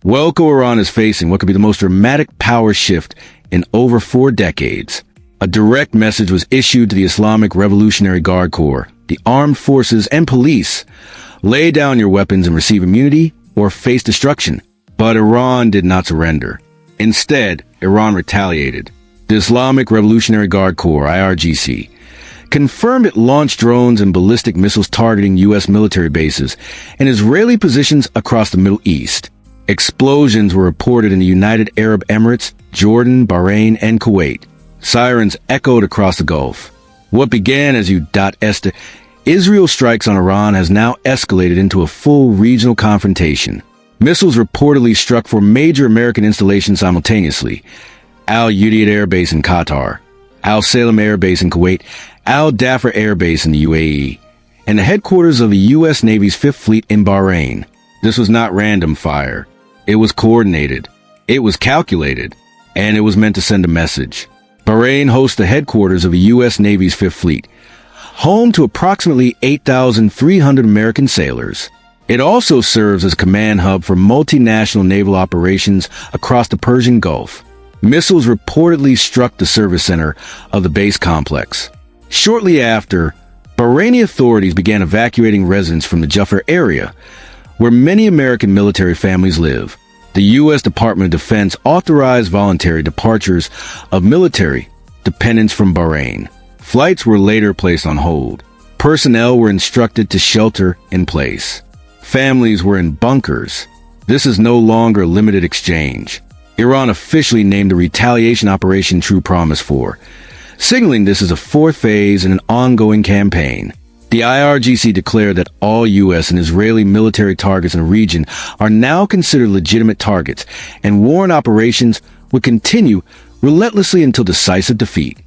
Welcome, Iran is facing what could be the most dramatic power shift in over 4 decades. A direct message was issued to the Islamic Revolutionary Guard Corps, the armed forces and police. Lay down your weapons and receive immunity or face destruction. But Iran did not surrender. Instead, Iran retaliated. The Islamic Revolutionary Guard Corps, IRGC, confirmed it launched drones and ballistic missiles targeting U.S. military bases and Israeli positions across the Middle East. Explosions were reported in the United Arab Emirates, Jordan, Bahrain, and Kuwait. Sirens echoed across the Gulf. What began as Israel's strikes on Iran has now escalated into a full regional confrontation. Missiles reportedly struck 4 major American installations simultaneously: Al Udeid Air Base in Qatar, Al Salem Air Base in Kuwait, Al Dhafar Air Base in the UAE, and the headquarters of the U.S. Navy's 5th Fleet in Bahrain. This was not random fire. It was coordinated. It was calculated. And it was meant to send a message. Bahrain hosts the headquarters of the U.S. Navy's 5th Fleet, home to approximately 8,300 American sailors. It also serves as a command hub for multinational naval operations across the Persian Gulf. Missiles reportedly struck the service center of the base complex. Shortly after, Bahraini authorities began evacuating residents from the Jaffa area, where many American military families live. The U.S. Department of Defense authorized voluntary departures of military dependents from Bahrain. Flights were later placed on hold. Personnel were instructed to shelter in place. Families were in bunkers. This is no longer a limited exchange. Iran officially named the retaliation Operation True Promise 4, signaling this as a 4th phase in an ongoing campaign. The IRGC declared that all U.S. and Israeli military targets in the region are now considered legitimate targets, and warned operations would continue relentlessly until decisive defeat.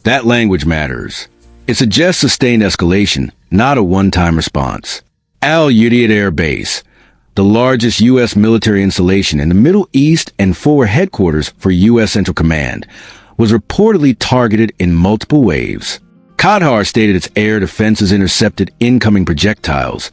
That language matters. It suggests sustained escalation, not a one-time response. Al Udeid Air Base, the largest U.S. military installation in the Middle East and former headquarters for U.S. Central Command, was reportedly targeted in multiple waves. Qatar stated its air defenses intercepted incoming projectiles,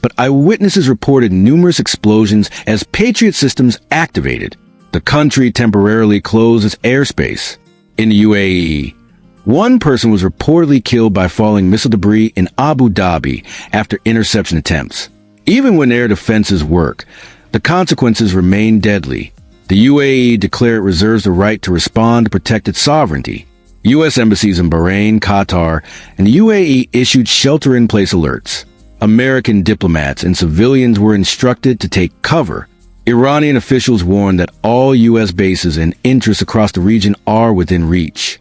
but eyewitnesses reported numerous explosions as Patriot systems activated. The country temporarily closed its airspace. In the UAE, one person was reportedly killed by falling missile debris in Abu Dhabi after interception attempts. Even when air defenses work, the consequences remain deadly. The UAE declared it reserves the right to respond to protect its sovereignty. U.S. embassies in Bahrain, Qatar, and the UAE issued shelter-in-place alerts. American diplomats and civilians were instructed to take cover. Iranian officials warned that all U.S. bases and interests across the region are within reach.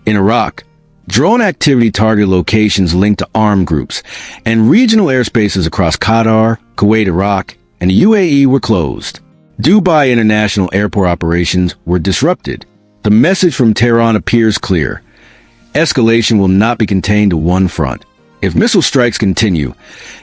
In Iraq, drone activity targeted locations linked to armed groups, and regional airspaces across Qatar, Kuwait, Iraq, and the UAE were closed. Dubai International Airport operations were disrupted. The message from Tehran appears clear. Escalation will not be contained to one front. If missile strikes continue,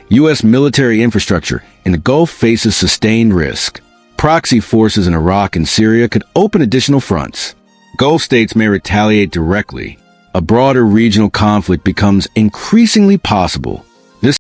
U.S. military infrastructure in the Gulf faces sustained risk. Proxy forces in Iraq and Syria could open additional fronts. Gulf states may retaliate directly. A broader regional conflict becomes increasingly possible.